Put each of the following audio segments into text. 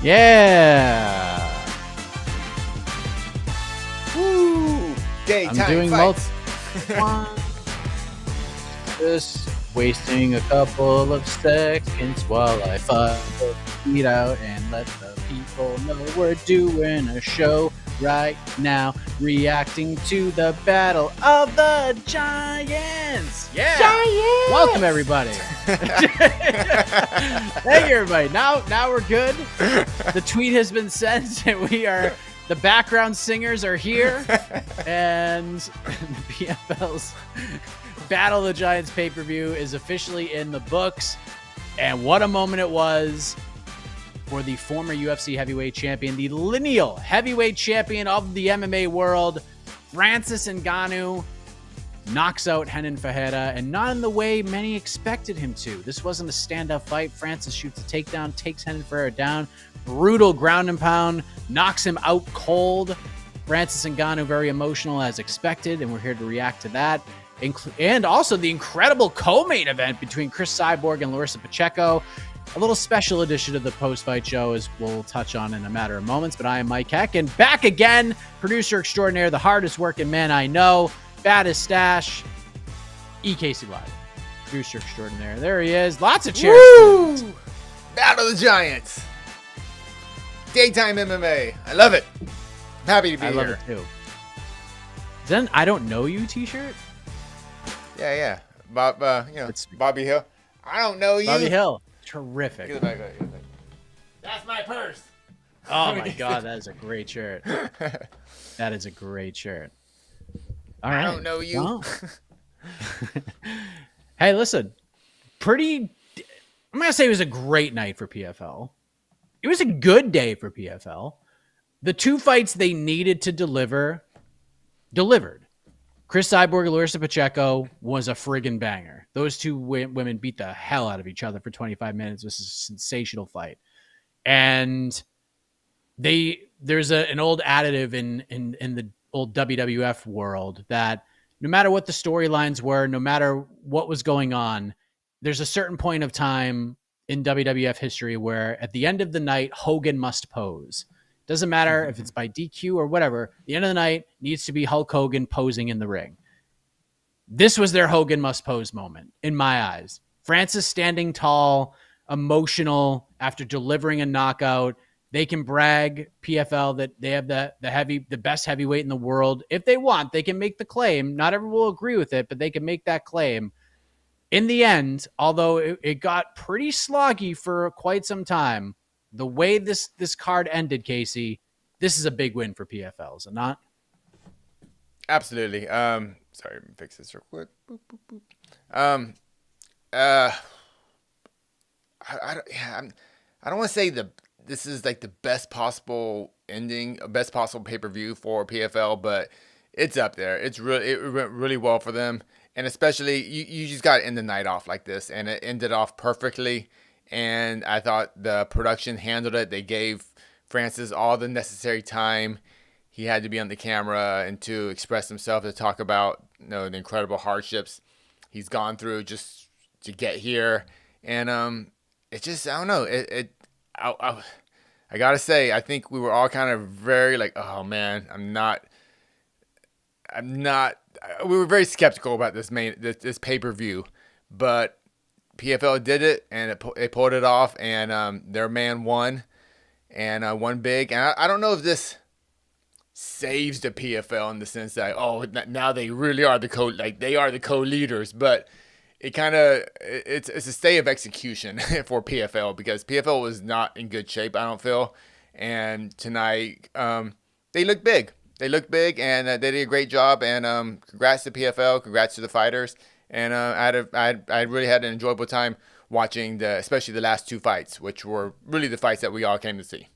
Yeah. Woo! Daytime I'm doing fights. Just wasting a couple of seconds while I fight the beat out and let the people know we're doing a show right now, reacting to the Battle of the Giants. Yeah. Giants! Welcome, everybody. Thank you, everybody. Now we're good. The tweet has been sent, and the background singers are here, and the PFL's Battle of the Giants pay-per-view is officially in the books. And what a moment it was for the former UFC heavyweight champion, the lineal heavyweight champion of the MMA world, Francis Ngannou, knocks out Renan Ferreira, and not in the way many expected him to. This wasn't a stand-up fight. Francis shoots a takedown, takes Renan Ferreira down, brutal ground and pound, knocks him out cold. Francis Ngannou very emotional as expected, and we're here to react to that. And also the incredible co-main event between Chris Cyborg and Larissa Pacheco. A little special edition of the post-fight show, as we'll touch on in a matter of moments. But I am Mike Heck, and back again, producer extraordinaire, the hardest working man I know, baddest stash, EKC Live, producer extraordinaire. There he is. Lots of cheers. Woo! Battle of the Giants. Daytime MMA. I love it. I'm happy to be here. I love it too. Then I don't know you t-shirt. Yeah. Bob, Bobby Hill. I don't know you. Bobby Hill. Terrific. Get it back. That's my purse. Oh my God, that is a great shirt. That is a great shirt. All right. I don't know you. Well. Hey, listen. I'm going to say it was a great night for PFL. It was a good day for PFL. The two fights they needed to delivered. Chris Cyborg and Larissa Pacheco was a friggin' banger. Those two women beat the hell out of each other for 25 minutes. This is a sensational fight. And there's an old additive in the old WWF world that no matter what the storylines were, no matter what was going on, there's a certain point of time in WWF history where at the end of the night, Hogan must pose. Doesn't matter if it's by DQ or whatever. The end of the night needs to be Hulk Hogan posing in the ring. This was their Hogan must pose moment in my eyes. Francis standing tall, emotional after delivering a knockout. They can brag, PFL, that they have the best heavyweight in the world. If they want, they can make the claim. Not everyone will agree with it, but they can make that claim. In the end, although it got pretty sloggy for quite some time, the way this card ended, Casey, this is a big win for PFL, is it not? Absolutely. Sorry, let me fix this real quick. Boop, boop, boop. I don't want to say this is like the best possible ending, best possible pay-per-view for PFL, but it's up there. It went really well for them, and especially you just got to end the night off like this, and it ended off perfectly. And I thought the production handled it. They gave Francis all the necessary time he had to be on the camera and to express himself, to talk about the incredible hardships he's gone through just to get here. And it just, I don't know. I gotta say, I think we were all kind of very like, oh man, we were very skeptical about this pay-per-view, but PFL did it, and they pulled it off, and their man won, and won big. And I don't know if this saves the PFL in the sense that now they really are the co-leaders, but it's a stay of execution for PFL, because PFL was not in good shape, I don't feel. And tonight they look big. They and they did a great job. And congrats to PFL, congrats to the fighters. And I really had an enjoyable time watching especially the last two fights, which were really the fights that we all came to see.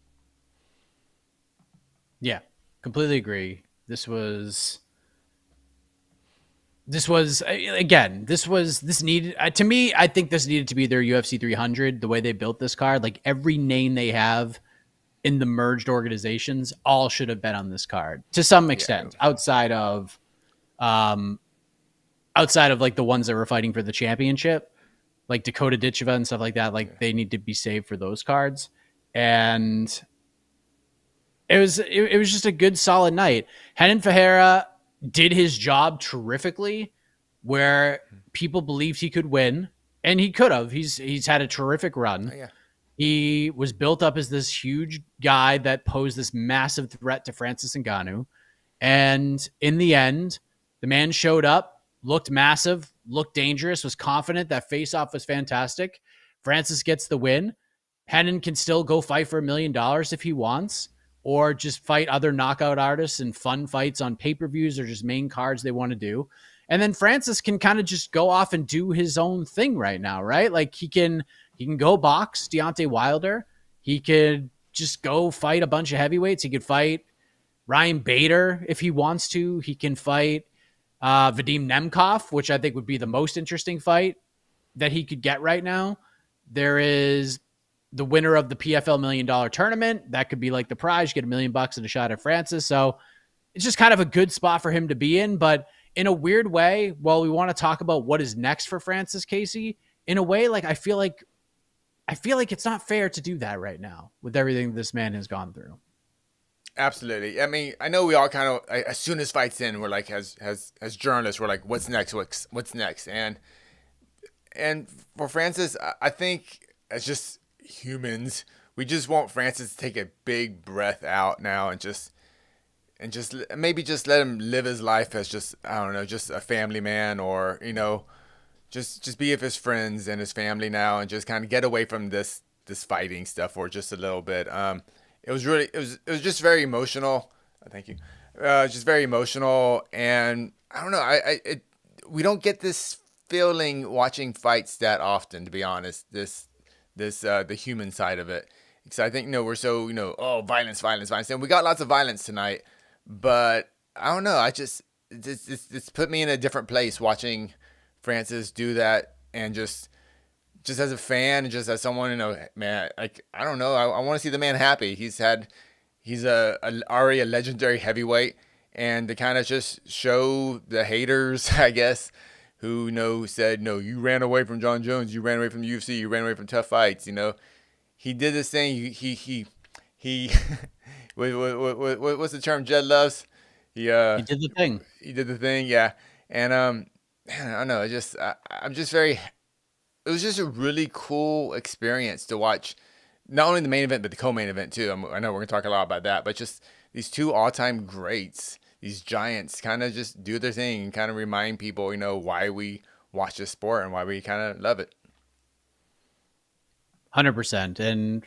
Yeah, completely agree. This needed, to me, I think this needed to be their UFC 300, the way they built this card. Like every name they have in the merged organizations all should have been on this card to some extent, outside of like the ones that were fighting for the championship, like Dakota Ditcheva and stuff like that. Like they need to be saved for those cards. and it was just a good solid night. Renan Ferreira did his job terrifically, where people believed he could win, and he could have. He's had a terrific run. Oh, yeah. He was built up as this huge guy that posed this massive threat to Francis Ngannou. And in the end, the man showed up, looked massive, looked dangerous, was confident. That face-off was fantastic. Francis gets the win. Renan can still go fight for $1 million if he wants, or just fight other knockout artists in fun fights on pay-per-views or just main cards they want to do. And then Francis can kind of just go off and do his own thing right now, right? Like he can go box Deontay Wilder. He could just go fight a bunch of heavyweights. He could fight Ryan Bader if he wants to. He can fight Vadim Nemkov, which I think would be the most interesting fight that he could get right now. There is the winner of the PFL $1 million tournament. That could be like the prize. You get $1 million and a shot at Francis. So it's just kind of a good spot for him to be in. But in a weird way, while we want to talk about what is next for Francis Casey, in a way, like I feel like it's not fair to do that right now with everything this man has gone through. Absolutely. I mean, I know we all kind of, as soon as fights in, we're like, as journalists, we're like, what's next? What's next? And for Francis, I think as just humans, we just want Francis to take a big breath out now and just maybe just let him live his life as just, I don't know, just a family man, or, you know, just be with his friends and his family now and just kind of get away from this fighting stuff for just a little bit. It was just very emotional. Thank you. Just very emotional, and I don't know. We don't get this feeling watching fights that often, to be honest. The human side of it, because I think we're so violence, and we got lots of violence tonight, but I don't know. It's put me in a different place watching Francis do that, and just as a fan, and just as someone, man, like, I don't know. I want to see the man happy. He's already a legendary heavyweight, and to kind of just show the haters, I guess, who said, no, you ran away from John Jones, you ran away from the UFC, you ran away from tough fights. He did this thing. He what's the term Jed loves? He did the thing. He did the thing, yeah. And man, I don't know. I'm just very. It was just a really cool experience to watch, not only the main event, but the co-main event too. I know we're going to talk a lot about that, but just these two all-time greats, these giants, kind of just do their thing and kind of remind people, why we watch this sport and why we kind of love it. 100%. And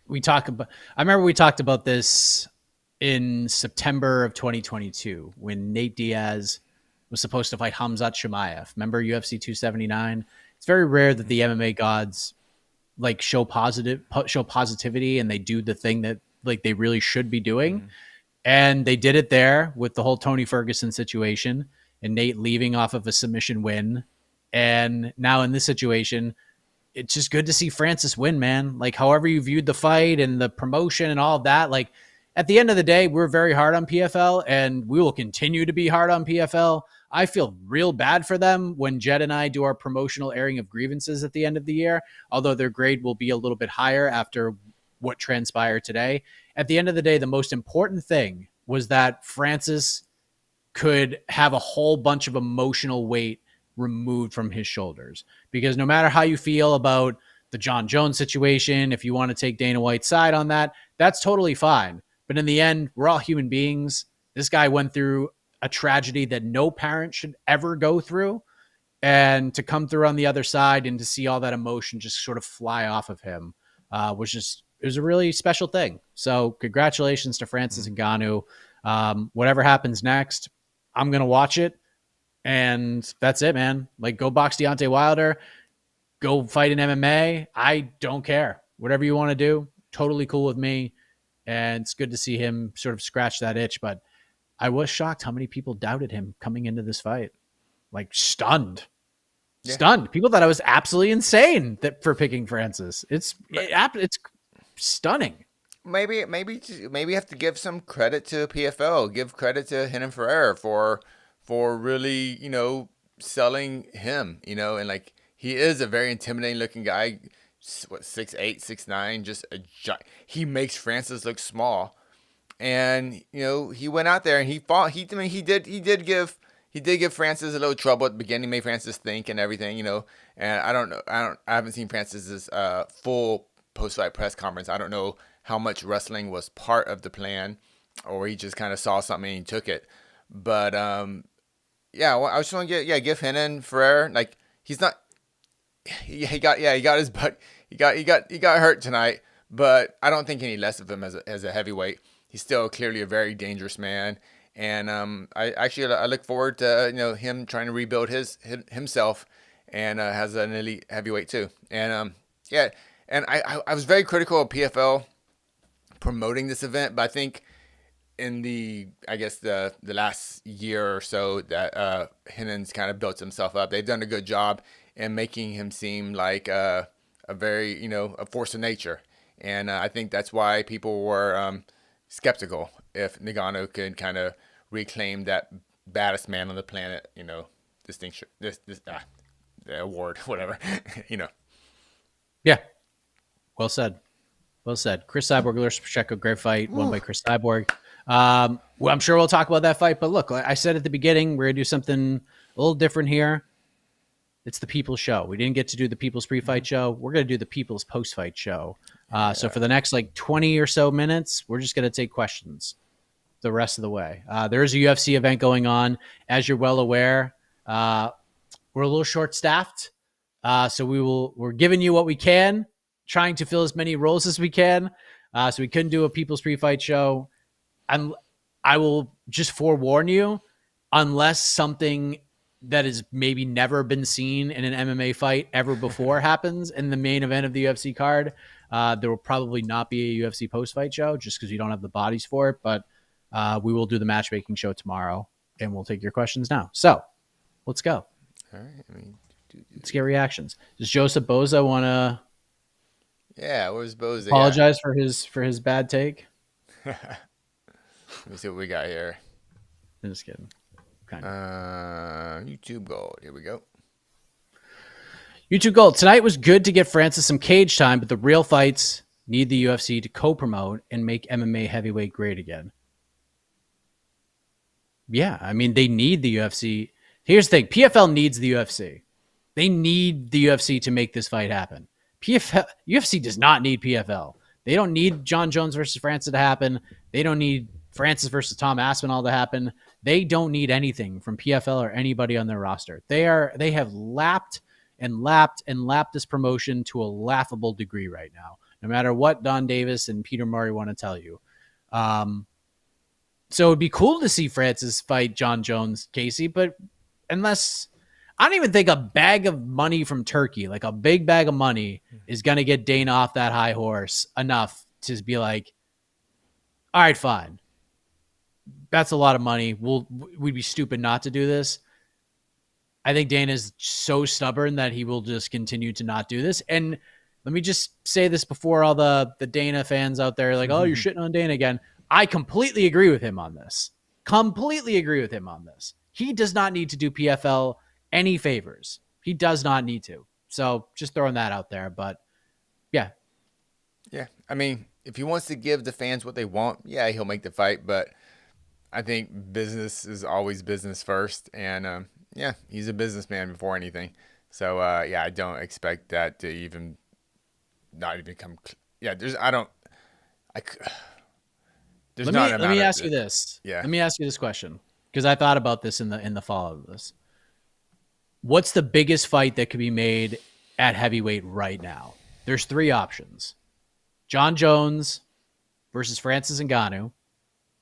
I remember we talked about this in September of 2022 when Nate Diaz was supposed to fight Khamzat Chimaev. Remember UFC 279? It's very rare that the MMA gods like show positivity and they do the thing that like they really should be doing. Mm-hmm. And they did it there with the whole Tony Ferguson situation and Nate leaving off of a submission win. And now in this situation, it's just good to see Francis win, man. Like, however you viewed the fight and the promotion and all of that, like, at the end of the day, we're very hard on PFL and we will continue to be hard on PFL. I feel real bad for them when Jed and I do our promotional airing of grievances at the end of the year, although their grade will be a little bit higher after what transpired today. At the end of the day, the most important thing was that Francis could have a whole bunch of emotional weight removed from his shoulders, because no matter how you feel about the John Jones situation, if you want to take Dana White's side on that, that's totally fine. But in the end, we're all human beings. This guy went through a tragedy that no parent should ever go through. And to come through on the other side and to see all that emotion just sort of fly off of him was a really special thing. So congratulations to Francis Ngannou. Whatever happens next, I'm going to watch it. And that's it, man. Like, go box Deontay Wilder, go fight in MMA. I don't care. Whatever you want to do, totally cool with me. And it's good to see him sort of scratch that itch. But I was shocked how many people doubted him coming into this fight. Like, stunned. Yeah. Stunned. People thought I was absolutely insane for picking Francis. It's stunning. Maybe you have to give some credit to PFL. Give credit to Renan Ferreira for really, selling him, and like, he is a very intimidating looking guy. what 6'8", 6'9", just he makes Francis look small. And he went out there and he fought. He did give Francis a little trouble at the beginning, made Francis think and everything. And I don't know. I haven't seen Francis's full post-fight press conference. I don't know how much wrestling was part of the plan, or he just kind of saw something and he took it. But yeah, well, I just want to give Renan Ferreira, like, he's not. He got his butt. He got hurt tonight, but I don't think any less of him as a heavyweight. He's still clearly a very dangerous man, and I look forward to him trying to rebuild himself, and has an elite heavyweight too. And and I was very critical of PFL promoting this event, but I think in the last year or so that Renan's kind of built himself up. They've done a good job in making him seem like a very a force of nature, and I think that's why people were skeptical if Ngannou could kind of reclaim that baddest man on the planet, distinction, the award, whatever, Yeah. Well said. Well said. Chris Cyborg versus Pacheco, great fight, won by Chris Cyborg. Well, I'm sure we'll talk about that fight, but look, I said at the beginning, we're going to do something a little different here. It's the People's Show. We didn't get to do the People's Pre-Fight Show. We're going to do the People's Post-Fight Show. So for the next 20 or so minutes, we're just going to take questions the rest of the way. There is a UFC event going on. As you're well aware, we're a little short-staffed. So we're giving you what we can, trying to fill as many roles as we can. So we couldn't do a People's Pre-Fight Show. I will just forewarn you, unless something that has maybe never been seen in an MMA fight ever before happens in the main event of the UFC card, there will probably not be a UFC post-fight show just because we don't have the bodies for it. But we will do the matchmaking show tomorrow, and we'll take your questions now. So let's go. All right. Let's get reactions. Does Joseph Boza want to? Yeah, where's Boza? Apologize for his bad take. Let me see what we got here. I'm just kidding. Kind of. YouTube Gold. Here we go. YouTube Gold. Tonight was good to get Francis some cage time, but the real fights need the UFC to co-promote and make MMA heavyweight great again. Yeah, I mean, they need the UFC. Here's the thing. PFL needs the UFC. They need the UFC to make this fight happen. UFC does not need PFL. They don't need Jon Jones versus Francis to happen. They don't need Francis versus Tom Aspinall to happen. They don't need anything from PFL or anybody on their roster. They have lapped this promotion to a laughable degree right now, no matter what Don Davis and Peter Murray want to tell you. So it'd be cool to see Francis fight Jon Jones, Casey, but unless I don't even think a bag of money from Turkey, like a big bag of money, is going to get Dana off that high horse enough to be like, all right, fine. That's a lot of money. We'd be stupid not to do this. I think Dana's so stubborn that he will just continue to not do this. And let me just say this before all the Dana fans out there are like, oh, you're shitting on Dana again. I completely agree with him on this. He does not need to do PFL any favors. He does not need to. So just throwing that out there. But yeah. Yeah. I mean, if he wants to give the fans what they want, yeah, he'll make the fight. But I think business is always business first. And yeah, he's a businessman before anything. So yeah, I don't expect that to not even come. Yeah, let me ask you this. Yeah. Let me ask you this question, because I thought about this in the follow of this. What's the biggest fight that could be made at heavyweight right now? There's three options: Jon Jones versus Francis Ngannou,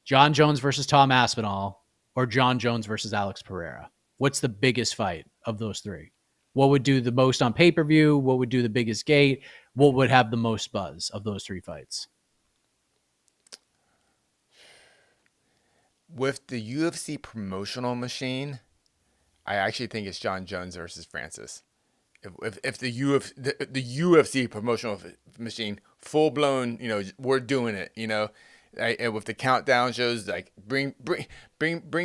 Jon Jones versus Tom Aspinall, or Jon Jones versus Alex Pereira. What's the biggest fight of those three? What would do the most on pay-per-view? What would do the biggest gate? What would have the most buzz of those three fights? With the UFC promotional machine, I actually think it's Jon Jones versus Francis. If the UFC promotional machine, full blown, we're doing it, and with the countdown shows, like bring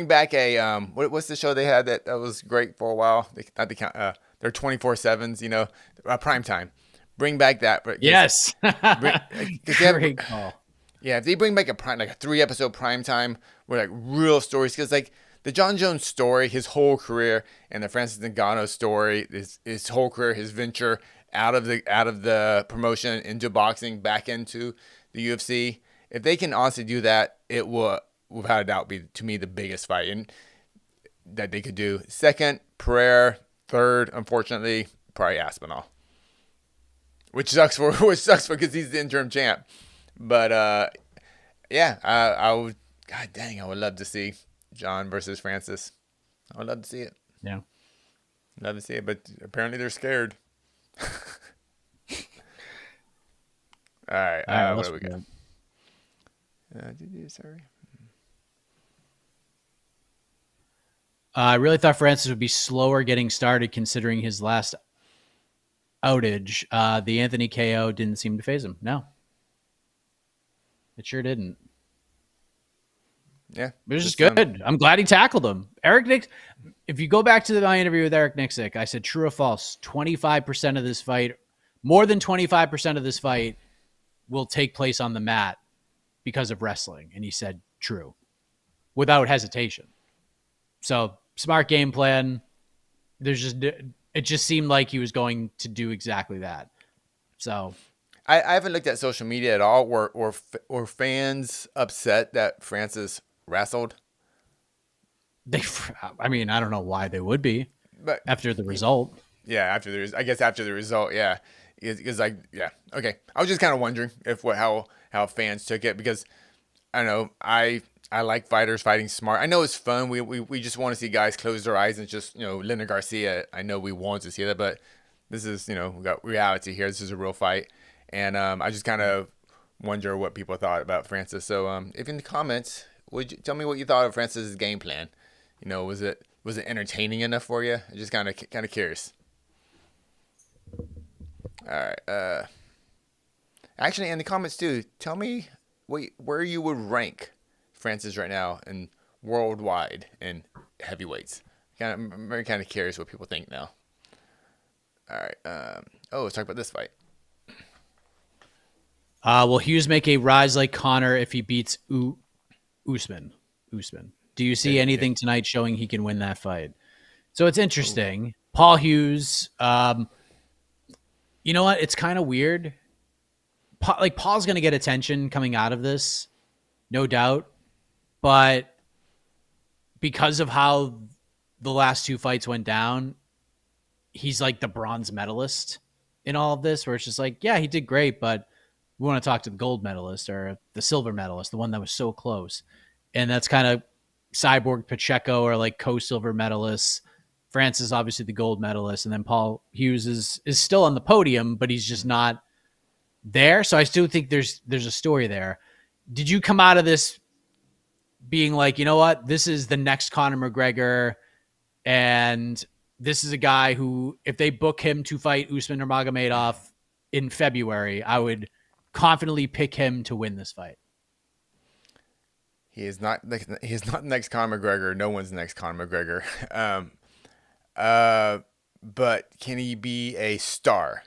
back a what's the show they had that was great for a while? Not the count, they're 24/7s, prime time. Bring back that. Yes. Great call. Yeah, if they bring back a 3-episode prime time where like real stories, because like the John Jones story, his whole career, and the Francis Ngannou story, his whole career, his venture out of the promotion into boxing back into the UFC. If they can honestly do that, it will without a doubt be to me the biggest fight and that they could do. Second, Pereira. Third, unfortunately, probably Aspinall, which sucks because he's the interim champ. But yeah, I would. God dang, I would love to see John versus Francis. I would love to see it. Yeah, love to see it, but apparently they're scared. All right, what do we got? Sorry. I really thought Francis would be slower getting started considering his last outage. The Anthony KO didn't seem to phase him. No. It sure didn't. Yeah. It was just good. I'm glad he tackled him. Eric Nix, if you go back to my interview with Eric Nixick, I said true or false, 25% of this fight, more than 25% of this fight will take place on the mat because of wrestling. And he said true without hesitation. So smart game plan. It just seemed like he was going to do exactly that. So I haven't looked at social media at all. Were fans upset that Francis wrestled? I mean, I don't know why they would be, but after the result. Yeah, after the result, yeah, it's like, yeah, okay. I was just kind of wondering how fans took it, because I don't know, I like fighters fighting smart. I know it's fun. We just want to see guys close their eyes and just, Leonard Garcia. I know we want to see that, but this is, we got reality here. This is a real fight. And I just kind of wonder what people thought about Francis. So if in the comments, would you tell me what you thought of Francis's game plan? Was it entertaining enough for you? I'm just kind of curious. All right. Actually, in the comments too, tell me where you would rank Francis right now and worldwide in heavyweights. I'm very kind of curious what people think now. All right. Let's talk about this fight. Will Hughes make a rise like Conor if he beats Usman? Do you see anything tonight showing he can win that fight? So it's interesting. Ooh. Paul Hughes. You know what? It's kind of weird. Paul's going to get attention coming out of this, no doubt. But because of how the last two fights went down, he's like the bronze medalist in all of this, where it's just like, yeah, he did great, but we want to talk to the gold medalist or the silver medalist, the one that was so close. And that's kind of Cyborg, Pacheco, or like co-silver medalists. Francis, obviously the gold medalist. And then Paul Hughes is still on the podium, but he's just not there. So I still think there's a story there. Did you come out of this being like, you know what, this is the next Conor McGregor, and this is a guy who, if they book him to fight Usman Nurmagomedov in February, I would confidently pick him to win this fight? He is not the next Conor McGregor. No one's the next Conor McGregor. But can he be a star?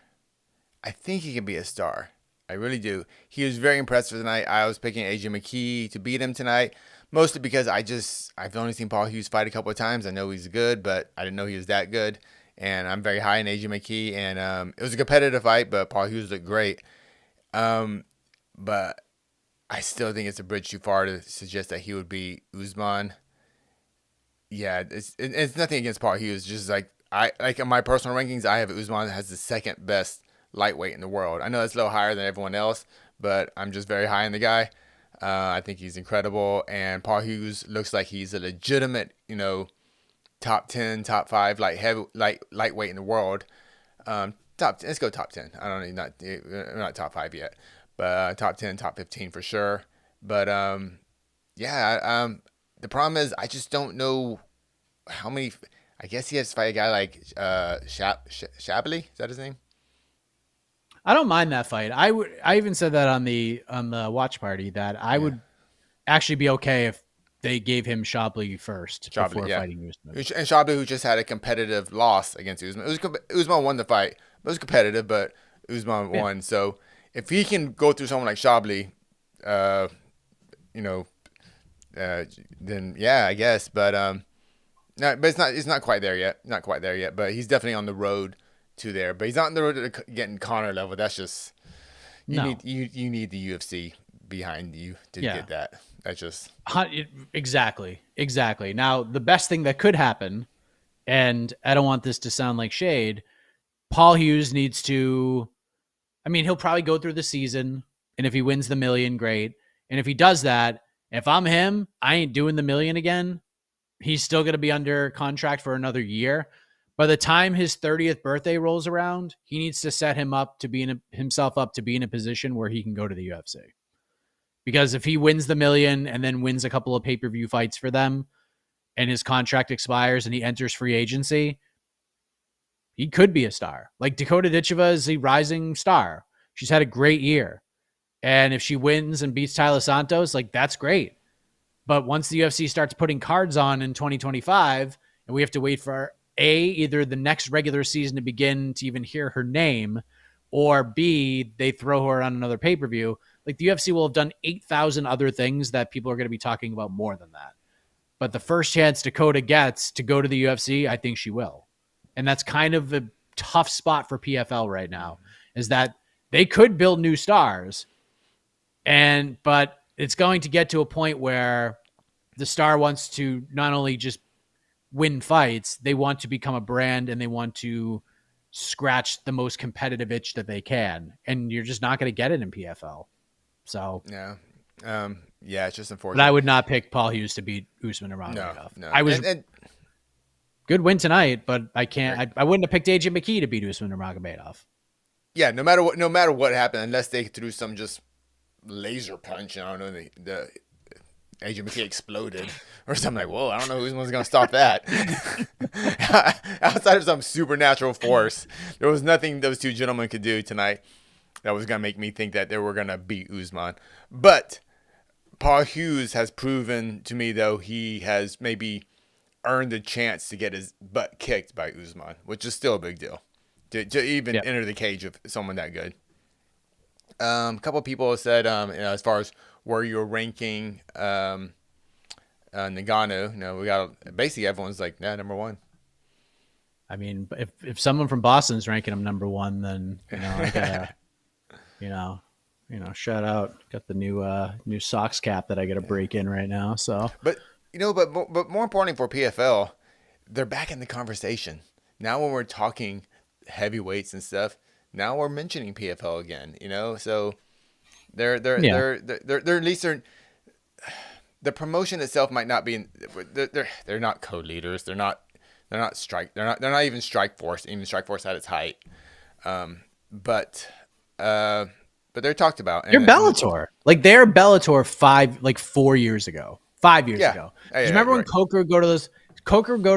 I think he can be a star. I really do. He was very impressive tonight. I was picking AJ McKee to beat him tonight, mostly because I've only seen Paul Hughes fight a couple of times. I know he's good, but I didn't know he was that good. And I'm very high in AJ McKee. And it was a competitive fight, but Paul Hughes looked great. But I still think it's a bridge too far to suggest that he would be Usman. Yeah, it's nothing against Paul Hughes. Just like in my personal rankings, I have Usman has the second best lightweight in the world. I know that's a little higher than everyone else, but I'm just very high in the guy. I think he's incredible, and Paul Hughes looks like he's a legitimate, top 10, top 5 lightweight in the world. Let's go top 10. I don't know, not top 5 yet, but top 10, top 15 for sure. But the problem is I just don't know how many. I guess he has to fight a guy like Shabley. Is that his name? I don't mind that fight. I even said that on the watch party that I would actually be okay if they gave him Shabley first before fighting Usman. And Shabley, who just had a competitive loss against Usman. Usman won the fight. It was competitive, but Usman Yeah. won. So if he can go through someone like Shabli, uh, you know, then yeah, I guess. But no, but it's not quite there yet. Not quite there yet. But he's definitely on the road to there. But he's not on the road to getting Conor level. That's just No. you need the UFC behind you to Yeah. get that. That's just Exactly. Exactly. Now, the best thing that could happen, and I don't want this to sound like shade, Paul Hughes needs to, I mean, he'll probably go through the season, and if he wins the million, great. And if he does that, if I'm him, I ain't doing the million again. He's still going to be under contract for another year. By the time his 30th birthday rolls around, he needs to set himself up to be in a position where he can go to the UFC. Because if he wins the million and then wins a couple of pay-per-view fights for them and his contract expires and he enters free agency, he could be a star. Like Dakota Ditcheva is a rising star. She's had a great year. And if she wins and beats Tyler Santos, like that's great. But once the UFC starts putting cards on in 2025 and we have to wait for either the next regular season to begin to even hear her name, or B, they throw her on another pay-per-view, like the UFC will have done 8,000 other things that people are going to be talking about more than that. But the first chance Dakota gets to go to the UFC, I think she will. And that's kind of a tough spot for PFL right now, is that they could build new stars, but it's going to get to a point where the star wants to not only just win fights, they want to become a brand and they want to scratch the most competitive itch that they can. And you're just not going to get it in PFL. So yeah. Yeah, it's just unfortunate. But I would not pick Paul Hughes to beat Usman Nurmagomedov. No. I was good win tonight, but I can't. I wouldn't have picked AJ McKee to beat Usman Nurmagomedov. Yeah, no matter what happened, unless they threw some just laser punch, I don't know, the AJ McKee exploded or something like, whoa, I don't know who's going to stop that. Outside of some supernatural force, there was nothing those two gentlemen could do tonight that was going to make me think that they were going to beat Usman. But Paul Hughes has proven to me, though, he has maybe earned the chance to get his butt kicked by Usman, which is still a big deal to even enter the cage of someone that good. A couple of people have said, as far as where you're ranking Ngannou, we got basically everyone's like, number one. I mean, if someone from Boston's ranking him number one, then I gotta, shout out. Got the new socks cap that I gotta break in right now. So, but more importantly for PFL, they're back in the conversation now. When we're talking heavyweights and stuff, now we're mentioning PFL again. So they're at least the promotion itself might not be. They're not co-leaders. They're not strike. They're not even Strikeforce. Even Strikeforce at its height. But they're talked about. They're Bellator. They're Bellator 4 years ago. 5 years ago. Do you remember when Coker would go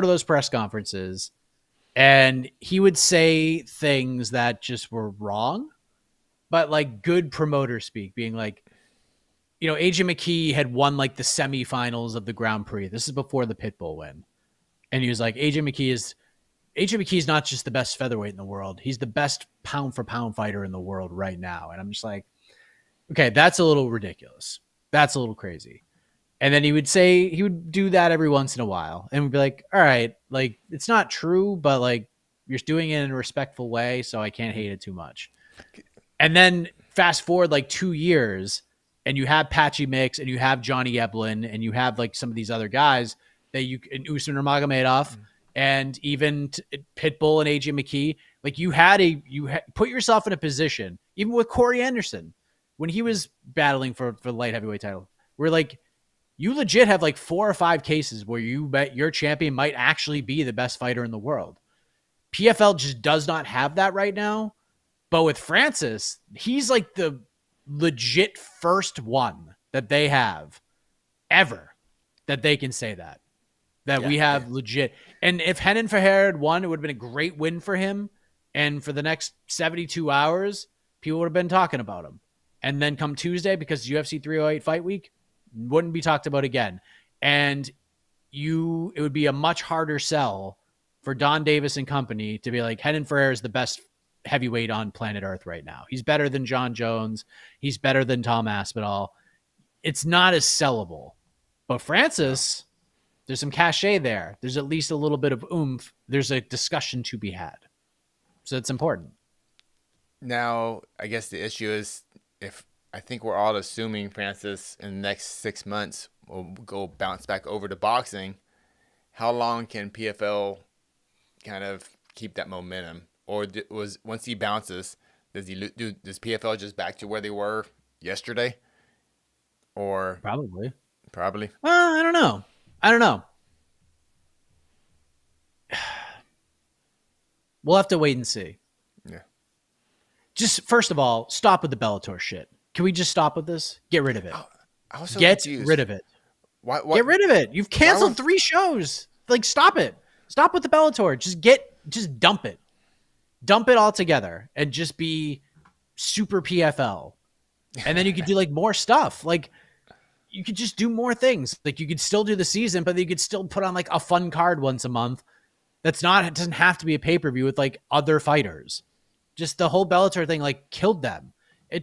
to those press conferences and he would say things that just were wrong, but good promoter speak, being like, AJ McKee had won the semifinals of the Grand Prix. This is before the Pitbull win. And he was like, AJ McKee is not just the best featherweight in the world. He's the best pound for pound fighter in the world right now. And I'm just like, okay, that's a little ridiculous. That's a little crazy. And then he would do that every once in a while. And we'd be like, all right, it's not true, but you're doing it in a respectful way. So I can't hate it too much. And then fast forward 2 years and you have Patchy Mix and you have Johnny Eblin and you have some of these other guys that and Usman Nurmagomedov and even Pitbull and AJ McKee. You put yourself in a position, even with Corey Anderson, when he was battling for the light heavyweight title, where you legit have 4 or 5 cases where you bet your champion might actually be the best fighter in the world. PFL just does not have that right now. But with Francis, he's the legit first one that they have ever that they can say that we have legit. And if Renan Ferreira had won, it would have been a great win for him. And for the next 72 hours, people would have been talking about him. And then come Tuesday, because UFC 308 fight week, wouldn't be talked about again. And it would be a much harder sell for Don Davis and company to be like, Renan Ferreira is the best heavyweight on planet Earth right now. He's better than John Jones. He's better than Tom Aspinall. It's not as sellable. But Francis, there's some cachet there. There's at least a little bit of oomph. There's a discussion to be had. So it's important. Now, I guess the issue is if I think we're all assuming Francis in the next 6 months will go bounce back over to boxing. How long can PFL kind of keep that momentum? Or was once he bounces, does PFL just back to where they were yesterday? Or Probably. I don't know. I don't know. We'll have to wait and see. Yeah. Just first of all, stop with the Bellator shit. Can we just stop with this? Get rid of it. I was so Get confused. rid of it. Why, Get rid of it. You've canceled 3 shows. Like, stop it. Stop with the Bellator. Just dump it. Dump it all together and just be super PFL. And then you could do like more stuff. Like, you could just do more things. Like, you could still do the season, but you could still put on like a fun card once a month. It doesn't have to be a pay-per-view with like other fighters. Just the whole Bellator thing like killed them. They've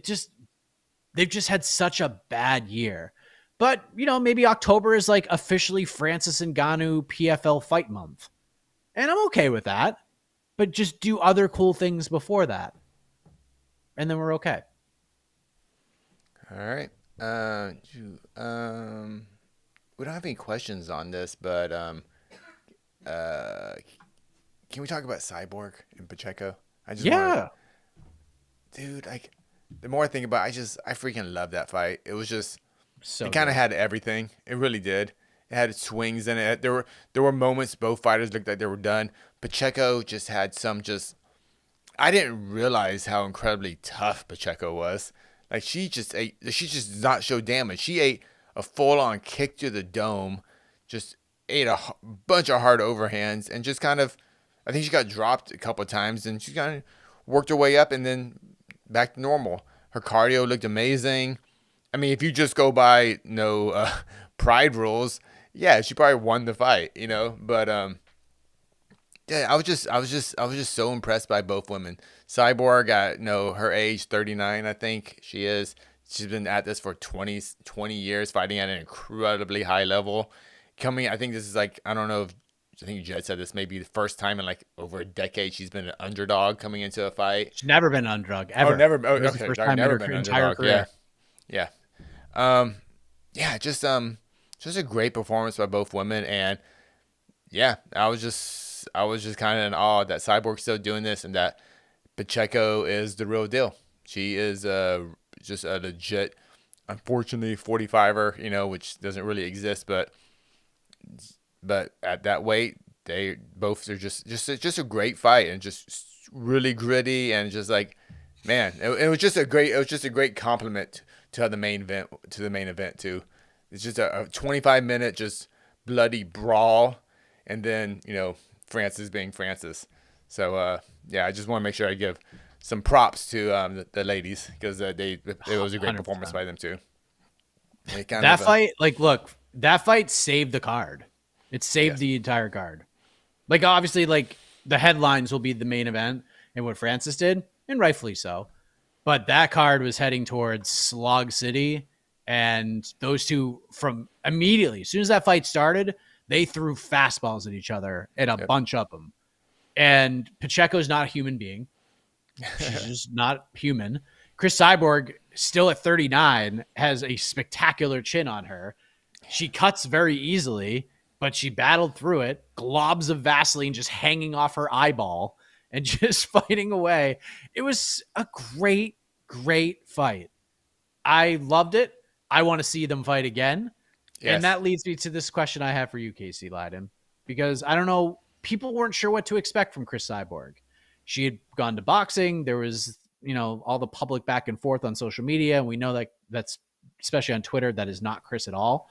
just had such a bad year. But, maybe October is like officially Francis Ngannou PFL fight month. And I'm okay with that. But just do other cool things before that. And then we're okay. All right. We don't have any questions on this, but can we talk about Cyborg and Pacheco? Dude, like the more I think about it, I freaking love that fight. It was just it kind of had everything. It really did. It had swings in it. There were moments both fighters looked like they were done. Pacheco just had I didn't realize how incredibly tough Pacheco was. Like she just did not show damage. She ate a full-on kick to the dome, just ate a bunch of hard overhands, and just kind of, I think she got dropped a couple of times, and she kind of worked her way up and then back to normal. Her cardio looked amazing. I mean, if you just go by pride rules, yeah, she probably won the fight, But yeah, I was just so impressed by both women. Cyborg at her age, 39, I think she is. She's been at this for 20 years, fighting at an incredibly high level. I think this is like, I don't know if, I think Jed said this may be the first time in like over a decade she's been an underdog coming into a fight. She's never been an underdog, ever. Oh, never. Oh, it was okay. the first time never in her entire career. Yeah. Just a great performance by both women, and yeah, I was just kind of in awe that Cyborg's still doing this and that Pacheco is the real deal. She is just a legit, unfortunately 45er, which doesn't really exist, but at that weight, they both are just a great fight and just really gritty and just like, man, it was just a great compliment to the main event too. It's just a 25-minute just bloody brawl, and then Francis being Francis. So I just want to make sure I give some props to the ladies because it was a great 100%. Performance by them too. That fight saved the card. It saved the entire card. Like, obviously, like the headlines will be the main event and what Francis did, and rightfully so. But that card was heading towards Slog City, and those two from immediately, as soon as that fight started, they threw fastballs at each other and a bunch of them. And Pacheco's not a human being. She's just not human. Chris Cyborg, still at 39, has a spectacular chin on her. She cuts very easily, but she battled through it. Globs of Vaseline just hanging off her eyeball and just fighting away. It was a great, great fight. I loved it. I want to see them fight again. Yes. And that leads me to this question I have for you, Casey Leiden, because I don't know, people weren't sure what to expect from Chris Cyborg. She had gone to boxing. There was, all the public back and forth on social media. And we know that that's, especially on Twitter, that is not Chris at all.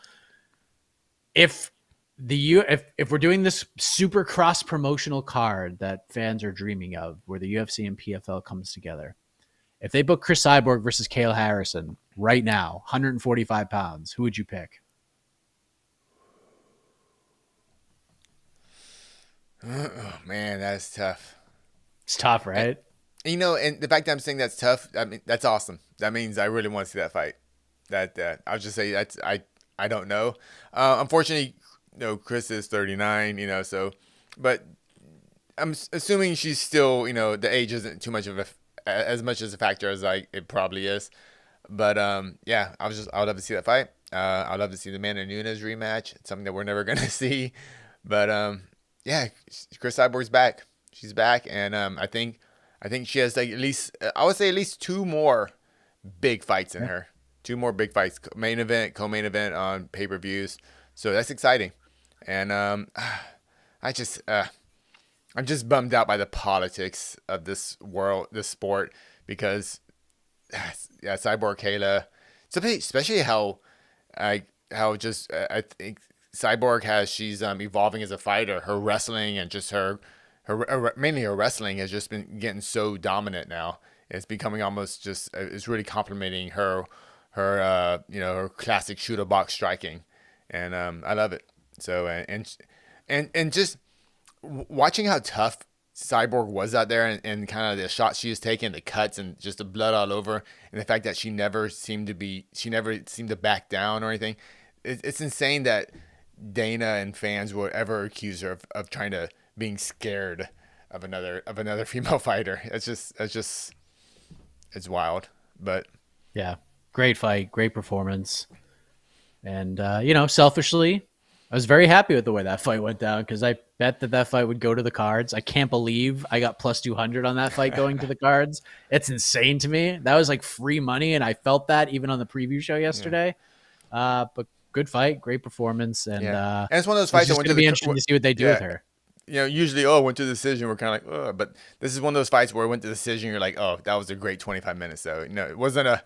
If we're doing this super cross promotional card that fans are dreaming of, where the UFC and PFL comes together, if they book Chris Cyborg versus Kale Harrison right now, 145 pounds, who would you pick? Oh man, that's tough. It's tough, right? You know, and the fact that I'm saying that's tough, I mean, that's awesome. That means I really want to see that fight. I'll just say that's I don't know. Unfortunately, Chris is 39. So, but I'm assuming she's still, the age isn't too much of as much as a factor as it probably is. But yeah, I would love to see that fight. I'd love to see the Amanda Nunes rematch. It's something that we're never gonna see. But yeah, Chris Cyborg's back. She's back, and I think she has like at least I would say at least two more big fights in her. Two more big fights, main event, co-main event on pay-per-views. So that's exciting. And I'm just bummed out by the politics of this sport, because yeah, Cyborg Kayla, especially how I think Cyborg she's evolving as a fighter. Her wrestling and just mainly her wrestling has just been getting so dominant now. It's becoming almost just it's really complementing her classic shooter box striking, and I love it. So and just watching how tough Cyborg was out there, and kind of the shots she was taking, the cuts, and just the blood all over, and the fact that she never seemed to back down or anything. It's insane that Dana and fans would ever accuse her of trying to being scared of another female fighter. It's wild. But Yeah, great fight, great performance, and selfishly, I was very happy with the way that fight went down, because I bet that fight would go to the cards. I can't believe I got plus 200 on that fight going to the cards. It's insane to me. That was like free money, and I felt that even on the preview show yesterday. But good fight, great performance, and and it's one of those fights it's going to be interesting to see what they do with her. Usually, went to the decision. We're kind of like, but this is one of those fights where it went to the decision. You're like, that was a great 25 minutes. So, it wasn't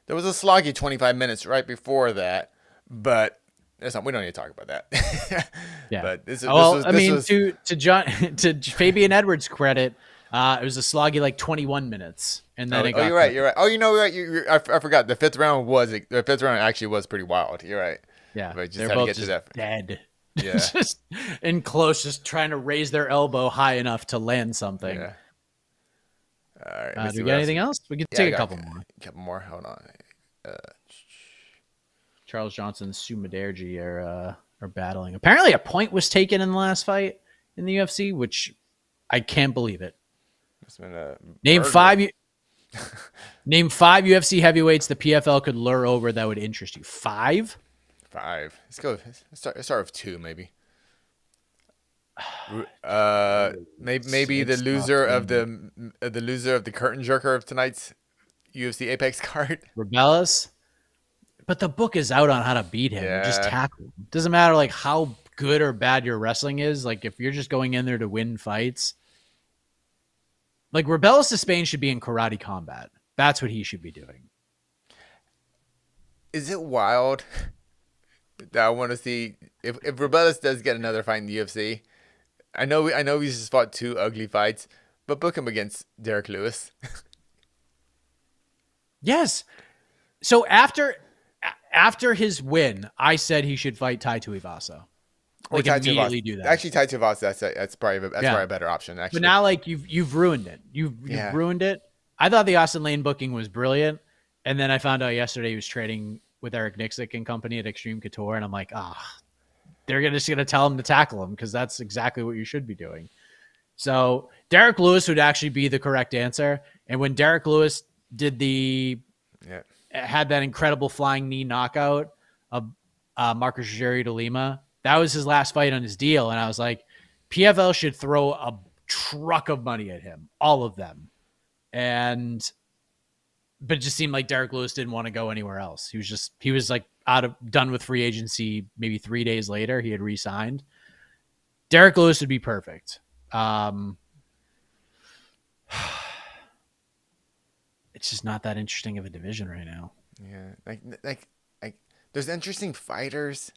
there was a sloggy 25 minutes right before that, but we don't need to talk about that. Yeah. But to Fabian Edwards' credit, it was a sloggy like 21 minutes, and then you're right. You're right. Oh, I forgot the fifth round actually was pretty wild. You're right. Yeah, but they're both just dead. Yeah, just in close, just trying to raise their elbow high enough to land something. Yeah. All right. Do we got anything else? We could take a couple more. Hold on. Charles Johnson and Sue Maderji are battling. Apparently, a point was taken in the last fight in the UFC, which I can't believe it. It's been Name five UFC heavyweights the PFL could lure over that would interest you. Five. Let's go. Let's start with two, maybe. Maybe the loser of the curtain jerker of tonight's UFC Apex card. Rebellis. But the book is out on how to beat him. Yeah. Just tackle him. Doesn't matter like how good or bad your wrestling is. Like if you're just going in there to win fights, like Rebellis Despain should be in karate combat. That's what he should be doing. Is it wild that I want to see if Rebellis does get another fight in the UFC? I know he's just fought two ugly fights, but book him against Derek Lewis. Yes. So after his win, I said he should fight Tai Tuivasa. Like immediately do that. Actually, Tai Tuivasa, that's probably a better option. Actually, but now like you've ruined it. You've ruined it. I thought the Austin Lane booking was brilliant, and then I found out yesterday he was trading with Eric Nixick and company at Extreme Couture, and I'm like, they're just gonna tell him to tackle him, because that's exactly what you should be doing. So Derek Lewis would actually be the correct answer, and when Derek Lewis had that incredible flying knee knockout of Marcus Rogério de Lima, that was his last fight on his deal. And I was like, PFL should throw a truck of money at him, all of them. But it just seemed like Derek Lewis didn't want to go anywhere else. He was like done with free agency. Maybe 3 days later, he had re-signed. Derek Lewis would be perfect. It's just not that interesting of a division right now. Yeah, like there's interesting fighters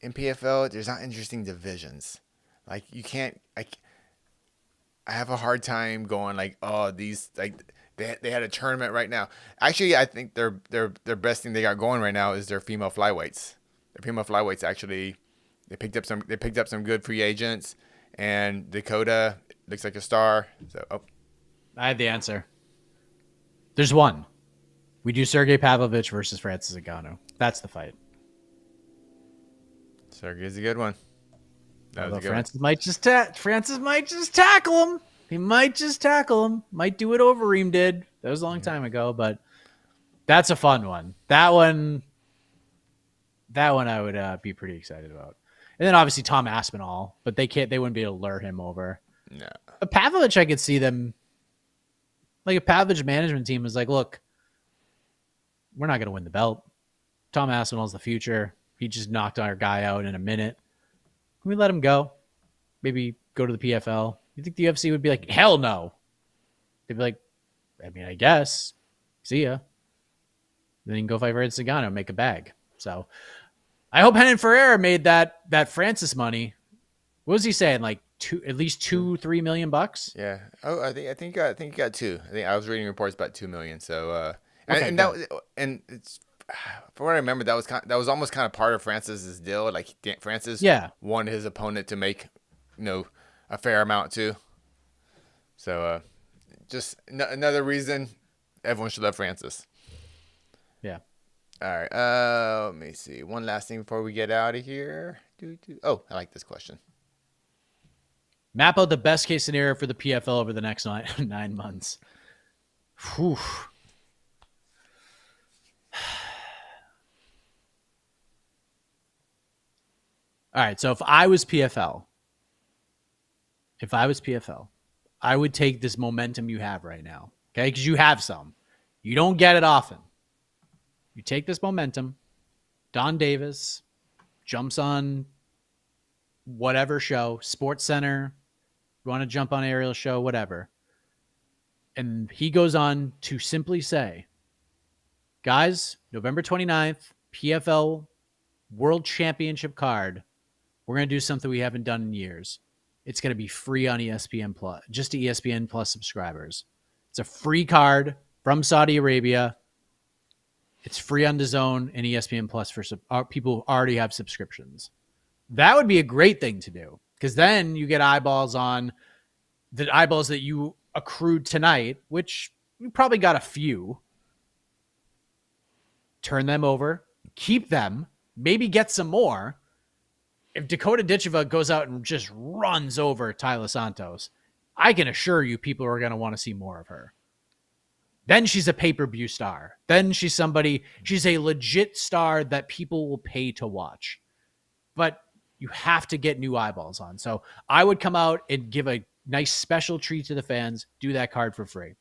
in PFL. There's not interesting divisions. Like you can't. I have a hard time going like, these like they had a tournament right now. Actually, I think their best thing they got going right now is their female flyweights. Their female flyweights actually they picked up some good free agents, and Dakota looks like a star. So I have the answer. There's one. We do Sergey Pavlovich versus Francis Ngannou. That's the fight. Sergey's a good one. Although Francis might just tackle him. He might just tackle him. Might do what Overeem did. That was a long time ago, but that's a fun one. That one I would be pretty excited about. And then obviously Tom Aspinall, but they wouldn't be able to lure him over. No. But Pavlovich, I could see them, like a Pavlovich management team is like, look, we're not going to win the belt. Tom Aspinall's the future. He just knocked our guy out in a minute. Can we let him go? Maybe go to the PFL. You think the UFC would be like, hell no? They'd be like, I mean, I guess. See ya. Then you can go fight Francis Ngannou and make a bag. So I hope Renan Ferreira made that Francis money. What was he saying? Like at least $2-3 million bucks? Yeah. Oh, I think you got 2. I think I was reading reports about 2 million. So Okay, and it's from what I remember, that was almost kind of part of Francis's deal. Like Francis wanted his opponent to make, a fair amount too. So just another reason everyone should love Francis. Yeah. All right. Let me see. One last thing before we get out of here. Oh, I like this question. Map out the best case scenario for the PFL over the next 9 months. Whew. All right, so if I was PFL, I would take this momentum you have right now, okay? Because you have some. You don't get it often. You take this momentum. Don Davis jumps on whatever show, Sports Center, you want to jump on Ariel's show, whatever. And he goes on to simply say, guys, November 29th, PFL World Championship card. We're going to do something we haven't done in years. It's going to be free on ESPN Plus, just to ESPN Plus subscribers. It's a free card from Saudi Arabia. It's free on DAZN and ESPN Plus for people who already have subscriptions. That would be a great thing to do because then you get eyeballs on the eyeballs that you accrued tonight, which you probably got a few. Turn them over, keep them, maybe get some more. If Dakota Ditcheva goes out and just runs over Tyler Santos, I can assure you people are going to want to see more of her. Then she's a pay-per-view star. Then she's a legit star that people will pay to watch. But you have to get new eyeballs on. So I would come out and give a nice special treat to the fans, do that card for free.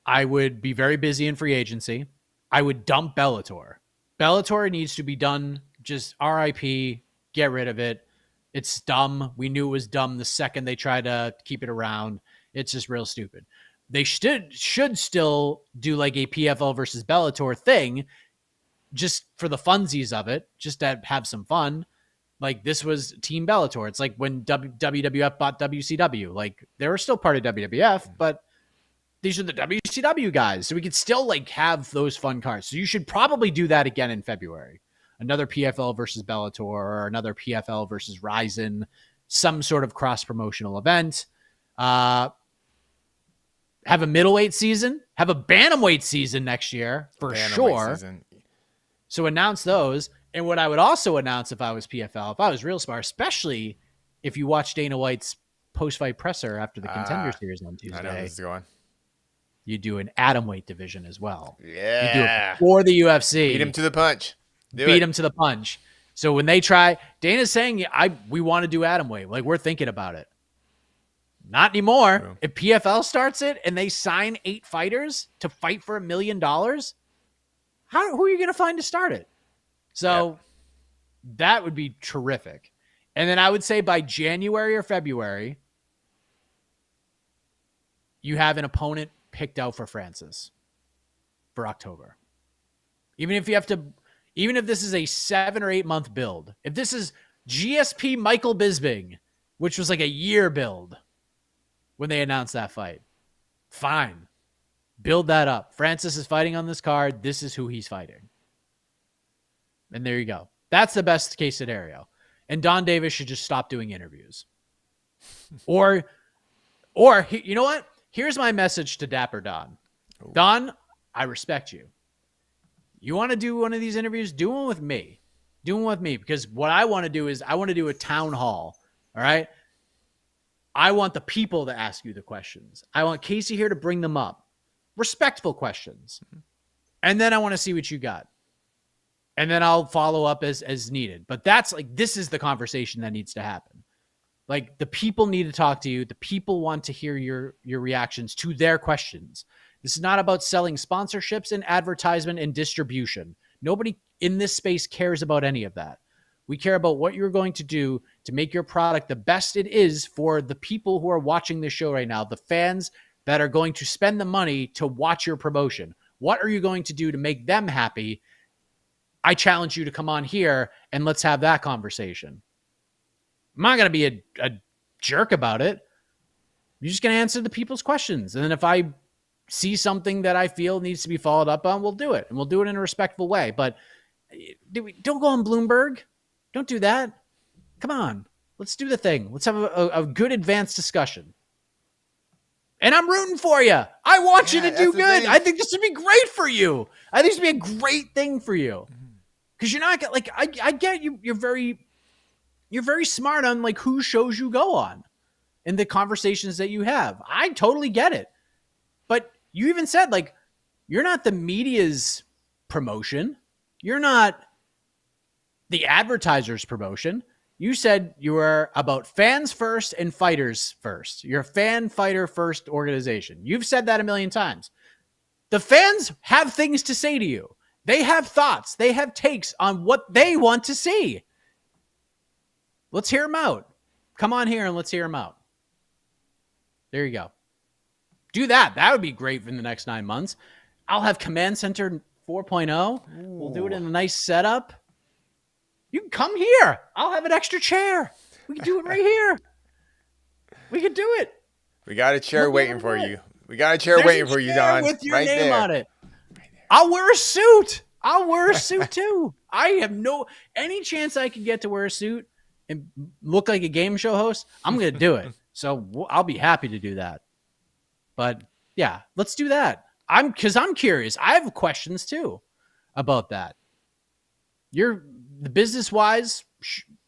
I would be very busy in free agency. I would dump Bellator. Bellator needs to be done. Just RIP, get rid of it. It's dumb. We knew it was dumb the second they tried to keep it around. It's just real stupid. They should still do like a PFL versus Bellator thing just for the funsies of it, just to have some fun. Like this was Team Bellator. It's like when WWF bought WCW. Like they were still part of WWF, but these are the WCW guys. So we could still like have those fun cards. So you should probably do that again in February. Another PFL versus Bellator or another PFL versus Ryzen, some sort of cross-promotional event. Have a middleweight season. Have a bantamweight season next year for sure. So announce those. And what I would also announce if I was PFL, if I was Real Smart, especially if you watch Dana White's post-fight presser after the Contender Series on Tuesday. I know this is going. You do an atomweight division as well. Yeah. You do it for the UFC. Beat him to the punch. Beat him to the punch. So when they try, Dana's saying, we want to do atomweight. Like, we're thinking about it. Not anymore. True. If PFL starts it and they sign 8 fighters to fight for $1 million, who are you going to find to start it? So that would be terrific. And then I would say by January or February, you have an opponent picked out for Francis for October. Even if this is a 7 or 8 month build, if this is GSP Michael Bisping, which was like a year build when they announced that fight, fine. Build that up. Francis is fighting on this card. This is who he's fighting. And there you go. That's the best case scenario. And Don Davis should just stop doing interviews. Or Or you know what? Here's my message to Dapper Don. Don, I respect you. You want to do one of these interviews? Do one with me. Do one with me, because what I want to do is I want to do a town hall. All right. I want the people to ask you the questions. I want Casey here to bring them up. Respectful questions. And then I want to see what you got. And then I'll follow up as needed. But that's like, this is the conversation that needs to happen. Like, the people need to talk to you. The people want to hear your reactions to their questions. This is not about selling sponsorships and advertisement and distribution. Nobody in this space cares about any of that. We care about what you're going to do to make your product the best it is for the people who are watching this show right now, the fans that are going to spend the money to watch your promotion. What are you going to do to make them happy? I challenge you to come on here and let's have that conversation. I'm not going to be a jerk about it. You're just going to answer the people's questions. And then if I see something that I feel needs to be followed up on, we'll do it. And we'll do it in a respectful way. But don't go on Bloomberg. Don't do that. Come on. Let's do the thing. Let's have a good advanced discussion. And I'm rooting for you. I want you to do good. I think this would be great for you. I think this would be a great thing for you. Because you're not like, I get you. You're very smart on like whose shows you go on and the conversations that you have. I totally get it. But you even said, like, you're not the media's promotion. You're not the advertiser's promotion. You said you were about fans first and fighters first. You're a fan fighter first organization. You've said that a million times. The fans have things to say to you. They have thoughts. They have takes on what they want to see. Let's hear them out. Come on here and let's hear them out. There you go. Do that. That would be great in the next 9 months. I'll have Command Center 4.0. We'll do it in a nice setup. You can come here. I'll have an extra chair. We can do it right here. We can do it. We got a chair waiting for you. We got a chair waiting for you, Don. With your name on it. I'll wear a suit. I'll wear a suit too. I have any chance I can get to wear a suit and look like a game show host, I'm going to do it. So I'll be happy to do that. But yeah, let's do that. I'm curious. I have questions too about that. The business wise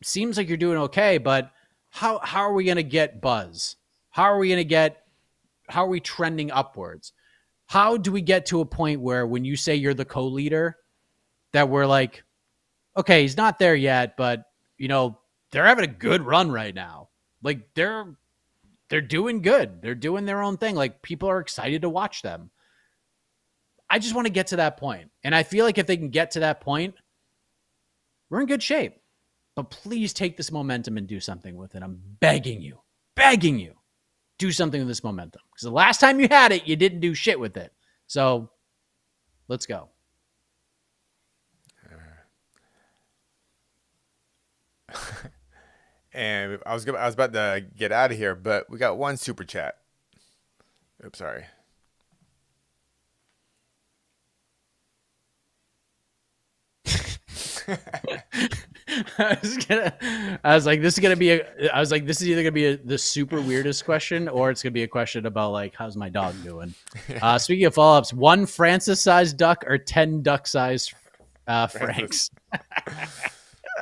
seems like you're doing okay, but how are we going to get buzz? How are we trending upwards? How do we get to a point where when you say you're the co-leader that we're like, okay, he's not there yet, but they're having a good run right now. Like they're doing good. They're doing their own thing. Like people are excited to watch them. I just want to get to that point. And I feel like if they can get to that point, we're in good shape. But please take this momentum and do something with it. I'm begging you, do something with this momentum. Because the last time you had it, you didn't do shit with it. So let's go. And I was about to get out of here, but we got one super chat. Oops, sorry. I was like, this is either gonna be the super weirdest question, or it's gonna be a question about like, how's my dog doing? Speaking of follow-ups, 1 Francis-sized duck or 10 duck-sized Franks?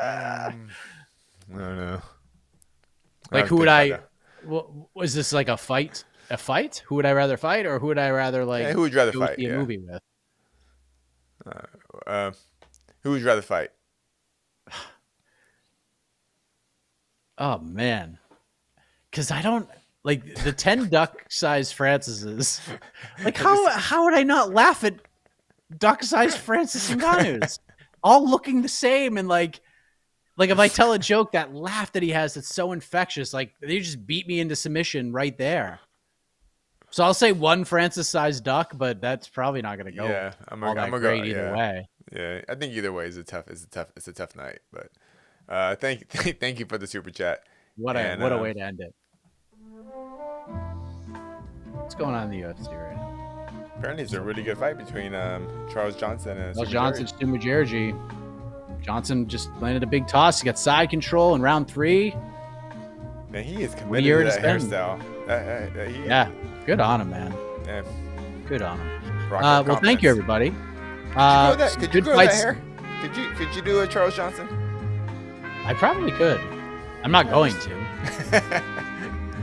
I don't know. Like, who would I? Was this like a fight? A fight? Who would I rather fight, or who would I rather like? Who would you rather fight? See a movie with? Who would you rather fight? Oh man, because I don't like the 10 duck-sized Francises. Like how would I not laugh at duck-sized Francis Ngannou's all looking the same, and like if I tell a joke, that laugh that he has that's so infectious, like they just beat me into submission right there. So I'll say 1 Francis-sized duck, but that's probably not going to go. Yeah, I'm gonna great go either way. Yeah, I think either way is a tough night. But thank you for the super chat. What a way to end it. What's going on in the UFC right now? Apparently, it's a really good fight between Charles Johnson and Johnson just landed a big toss. He got side control in round 3. Man, he is What a committed year to it's that been. hairstyle. Yeah, good on him, man. Yeah. Good on him. Rock Well, confidence. thank you, everybody. Could you grow that hair? Could you do a Charles Johnson? I probably could. I'm not going to,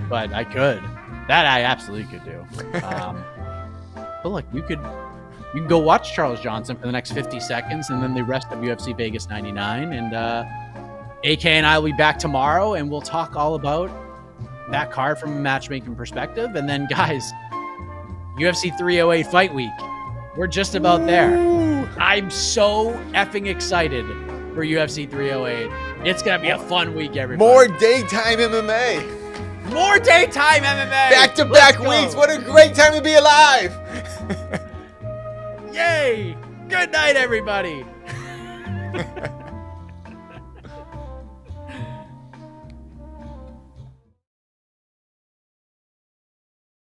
but I could. That I absolutely could do. But look, you can go watch Charles Johnson for the next 50 seconds, and then the rest of UFC Vegas 99. And AK and I will be back tomorrow, and we'll talk all about that card from a matchmaking perspective. And then, guys, UFC 308 Fight Week. We're just about there. I'm so effing excited for UFC 308. It's going to be a fun week, everybody. More daytime MMA. More daytime MMA. Back-to-back weeks. What a great time to be alive. Yay. Good night, everybody.